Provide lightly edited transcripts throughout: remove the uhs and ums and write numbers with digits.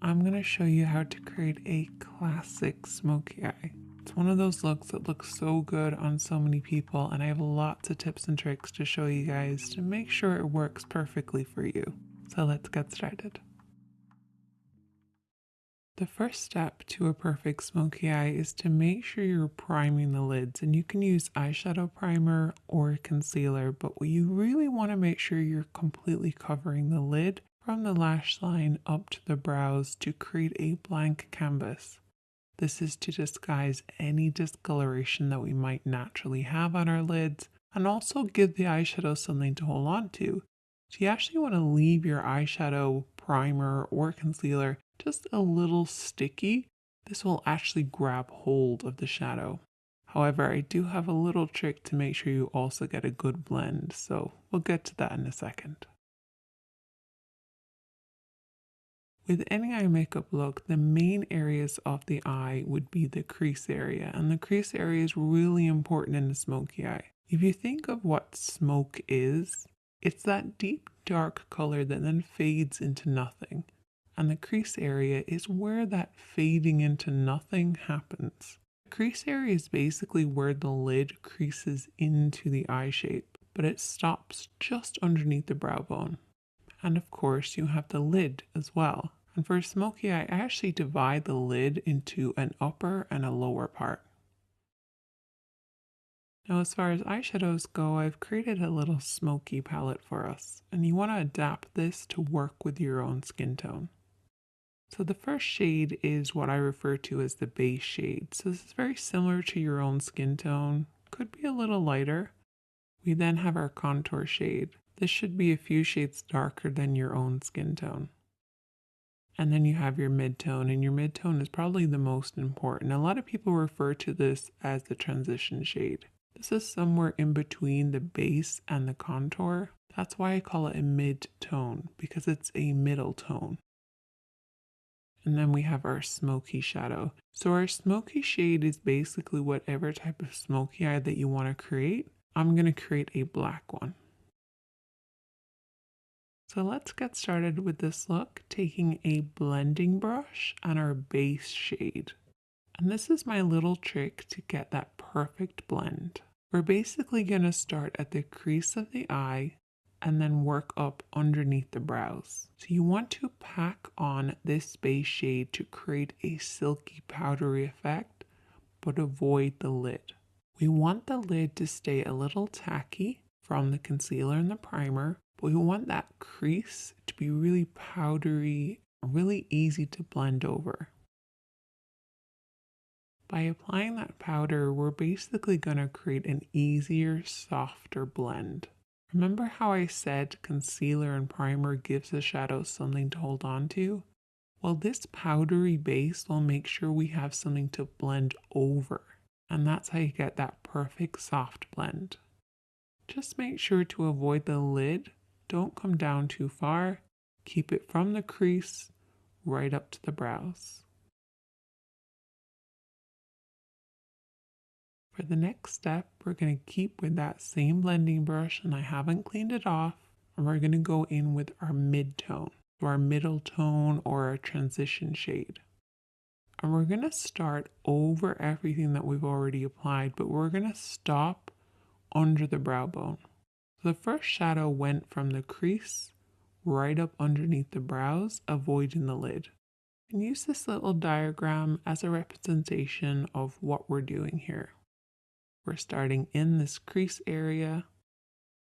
I'm going to show you how to create a classic smoky eye. It's one of those looks that looks so good on so many people, and I have lots of tips and tricks to show you guys to make sure it works perfectly for you. So let's get started. The first step to a perfect smoky eye is to make sure you're priming the lids, and you can use eyeshadow primer or concealer, but what you really want to make sure you're completely covering the lid from the lash line up to the brows to create a blank canvas. This is to disguise any discoloration that we might naturally have on our lids and also give the eyeshadow something to hold on to. So you actually want to leave your eyeshadow primer or concealer just a little sticky. This will actually grab hold of the shadow. However, I do have a little trick to make sure you also get a good blend, so we'll get to that in a second. With any eye makeup look, the main areas of the eye would be the crease area, and the crease area is really important in a smoky eye. If you think of what smoke is, it's that deep dark color that then fades into nothing, and the crease area is where that fading into nothing happens. The crease area is basically where the lid creases into the eye shape, but it stops just underneath the brow bone. And of course, you have the lid as well. And for a smoky eye, I actually divide the lid into an upper and a lower part. Now, as far as eyeshadows go, I've created a little smoky palette for us, and you want to adapt this to work with your own skin tone. So the first shade is what I refer to as the base shade. So this is very similar to your own skin tone, could be a little lighter. We then have our contour shade. This should be a few shades darker than your own skin tone. And then you have your mid-tone, and your mid-tone is probably the most important. A lot of people refer to this as the transition shade. This is somewhere in between the base and the contour. That's why I call it a mid-tone, because it's a middle tone. And then we have our smoky shadow. So our smoky shade is basically whatever type of smoky eye that you want to create. I'm going to create a black one. So let's get started with this look, taking a blending brush and our base shade. And this is my little trick to get that perfect blend. We're basically going to start at the crease of the eye and then work up underneath the brows. So you want to pack on this base shade to create a silky powdery effect, but avoid the lid. We want the lid to stay a little tacky from the concealer and the primer, but we want that crease to be really powdery, really easy to blend over. By applying that powder, we're basically going to create an easier, softer blend. Remember how I said concealer and primer gives the shadow something to hold on to? Well, this powdery base will make sure we have something to blend over, and that's how you get that perfect soft blend. Just make sure to avoid the lid. Don't come down too far. Keep it from the crease right up to the brows. For the next step, we're going to keep with that same blending brush, and I haven't cleaned it off, and we're going to go in with our mid-tone, so our middle tone or our transition shade. And we're going to start over everything that we've already applied, but we're going to stop under the brow bone. So the first shadow went from the crease right up underneath the brows, avoiding the lid. And use this little diagram as a representation of what we're doing here. We're starting in this crease area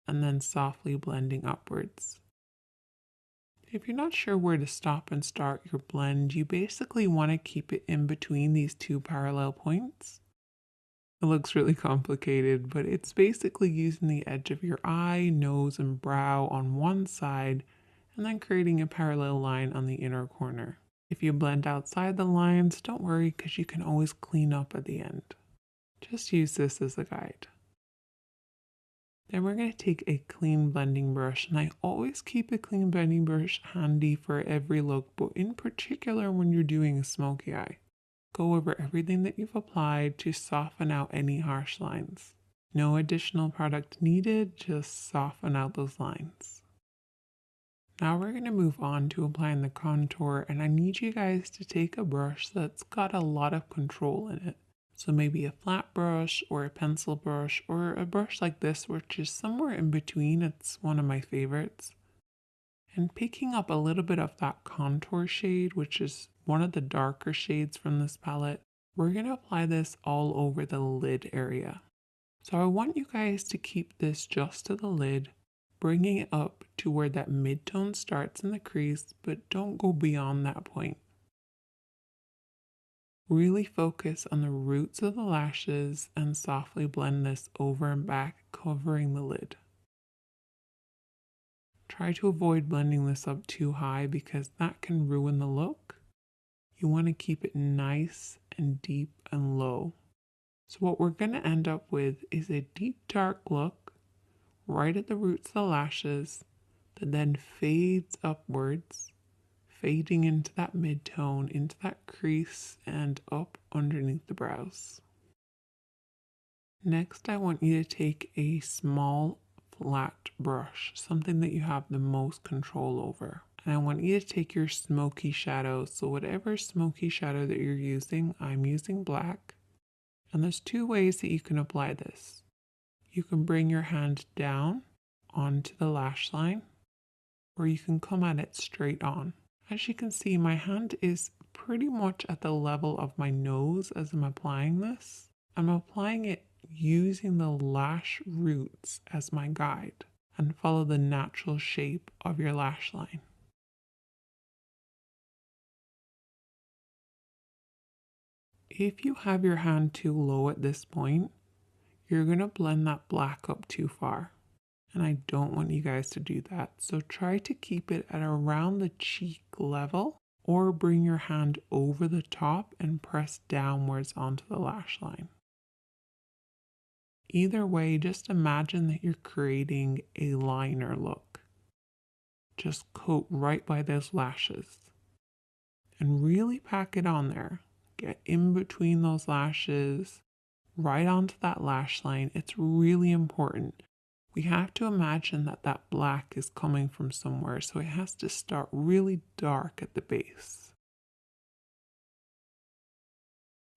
and then softly blending upwards. If you're not sure where to stop and start your blend, you basically want to keep it in between these two parallel points. It looks really complicated, but it's basically using the edge of your eye, nose, and brow on one side, and then creating a parallel line on the inner corner. If you blend outside the lines, don't worry, because you can always clean up at the end. Just use this as a guide. Then we're going to take a clean blending brush, and I always keep a clean blending brush handy for every look, but in particular when you're doing a smoky eye. Go over everything that you've applied to soften out any harsh lines. No additional product needed, just soften out those lines. Now we're going to move on to applying the contour, and I need you guys to take a brush that's got a lot of control in it. So maybe a flat brush or a pencil brush or a brush like this, which is somewhere in between. It's one of my favorites. And picking up a little bit of that contour shade, which is one of the darker shades from this palette, we're going to apply this all over the lid area. So I want you guys to keep this just to the lid, bringing it up to where that mid-tone starts in the crease, but don't go beyond that point. Really focus on the roots of the lashes and softly blend this over and back, covering the lid. Try to avoid blending this up too high because that can ruin the look. You want to keep it nice and deep and low. So what we're going to end up with is a deep dark look right at the roots of the lashes that then fades upwards, fading into that mid-tone, into that crease and up underneath the brows. Next, I want you to take a small flat brush, something that you have the most control over. And I want you to take your smoky shadow. So whatever smoky shadow that you're using, I'm using black. And there's two ways that you can apply this. You can bring your hand down onto the lash line, or you can come at it straight on. As you can see, my hand is pretty much at the level of my nose as I'm applying this. I'm applying it using the lash roots as my guide, and follow the natural shape of your lash line. If you have your hand too low at this point, you're going to blend that black up too far. And I don't want you guys to do that. So try to keep it at around the cheek level, or bring your hand over the top and press downwards onto the lash line. Either way, just imagine that you're creating a liner look. Just coat right by those lashes and really pack it on there. Get in between those lashes, right onto that lash line. It's really important. We have to imagine that that black is coming from somewhere, so it has to start really dark at the base.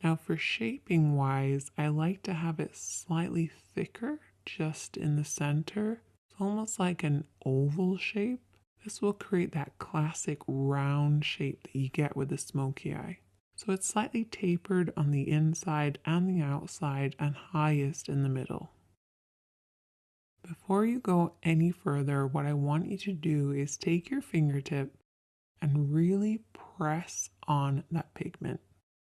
Now for shaping wise, I like to have it slightly thicker just in the center. It's almost like an oval shape. This will create that classic round shape that you get with the smoky eye. So it's slightly tapered on the inside and the outside and highest in the middle. Before you go any further, what I want you to do is take your fingertip and really press on that pigment.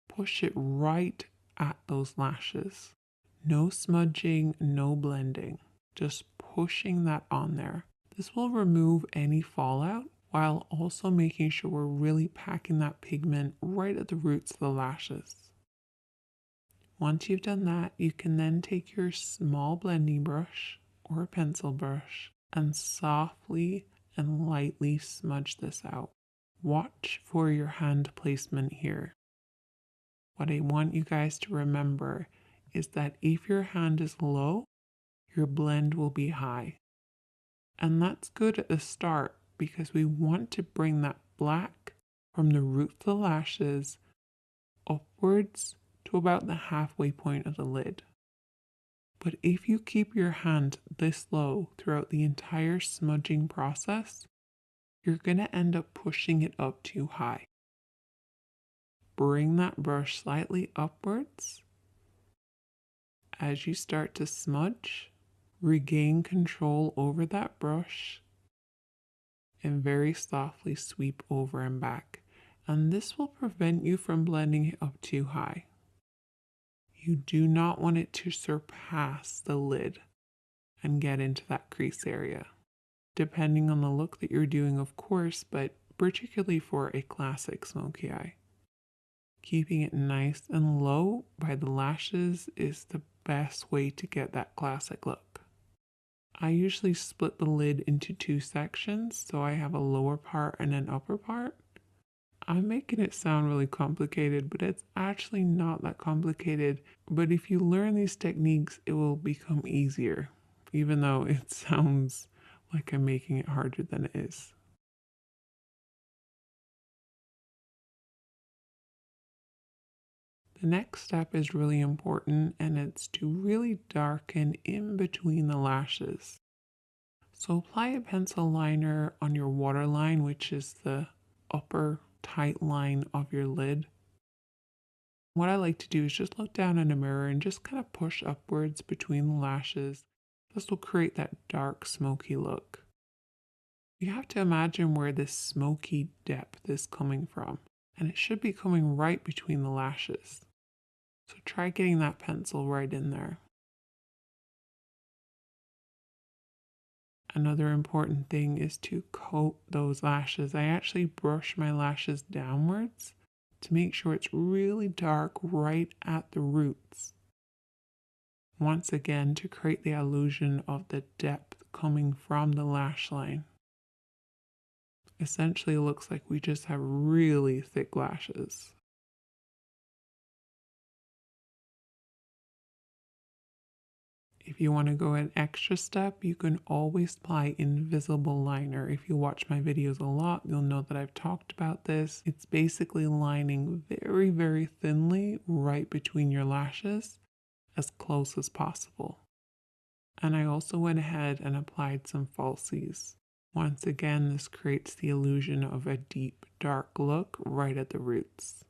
Push it right at those lashes. No smudging, no blending. Just pushing that on there. This will remove any fallout while also making sure we're really packing that pigment right at the roots of the lashes. Once you've done that, you can then take your small blending brush or a pencil brush and softly and lightly smudge this out. Watch for your hand placement here. What I want you guys to remember is that if your hand is low, your blend will be high. And that's good at the start because we want to bring that black from the root of the lashes upwards to about the halfway point of the lid. But if you keep your hand this low throughout the entire smudging process, you're going to end up pushing it up too high. Bring that brush slightly upwards. As you start to smudge, regain control over that brush and very softly sweep over and back. And this will prevent you from blending it up too high. You do not want it to surpass the lid and get into that crease area. Depending on the look that you're doing, of course, but particularly for a classic smoky eye. Keeping it nice and low by the lashes is the best way to get that classic look. I usually split the lid into two sections, so I have a lower part and an upper part. I'm making it sound really complicated, but it's actually not that complicated. But if you learn these techniques, it will become easier, even though it sounds like I'm making it harder than it is. The next step is really important, and it's to really darken in between the lashes. So apply a pencil liner on your waterline, which is the upper tight line of your lid. What I like to do is just look down in a mirror and just kind of push upwards between the lashes. This will create that dark smoky look. You have to imagine where this smoky depth is coming from, and it should be coming right between the lashes. So try getting that pencil right in there. Another important thing is to coat those lashes. I actually brush my lashes downwards to make sure it's really dark right at the roots. Once again, to create the illusion of the depth coming from the lash line. Essentially, it looks like we just have really thick lashes. If you want to go an extra step, you can always apply invisible liner. If you watch my videos a lot, you'll know that I've talked about this. It's basically lining very, very thinly right between your lashes, as close as possible. And I also went ahead and applied some falsies. Once again, this creates the illusion of a deep, dark look right at the roots.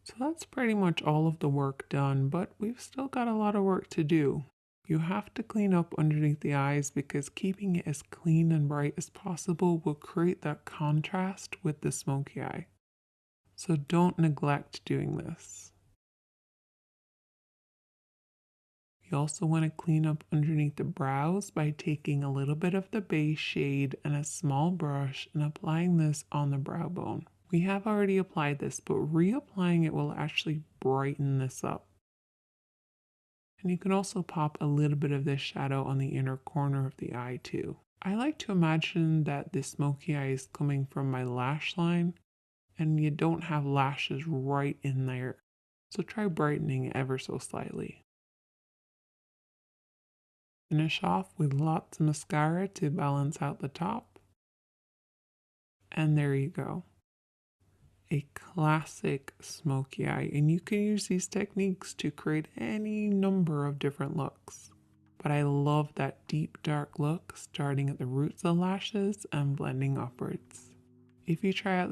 So that's pretty much all of the work done, but we've still got a lot of work to do. You have to clean up underneath the eyes because keeping it as clean and bright as possible will create that contrast with the smoky eye. So don't neglect doing this. You also want to clean up underneath the brows by taking a little bit of the base shade and a small brush and applying this on the brow bone. We have already applied this, but reapplying it will actually brighten this up. And you can also pop a little bit of this shadow on the inner corner of the eye too. I like to imagine that the smoky eye is coming from my lash line and you don't have lashes right in there. So try brightening it ever so slightly. Finish off with lots of mascara to balance out the top. And there you go. A classic smoky eye, and you can use these techniques to create any number of different looks. But I love that deep dark look starting at the roots of the lashes and blending upwards. If you try out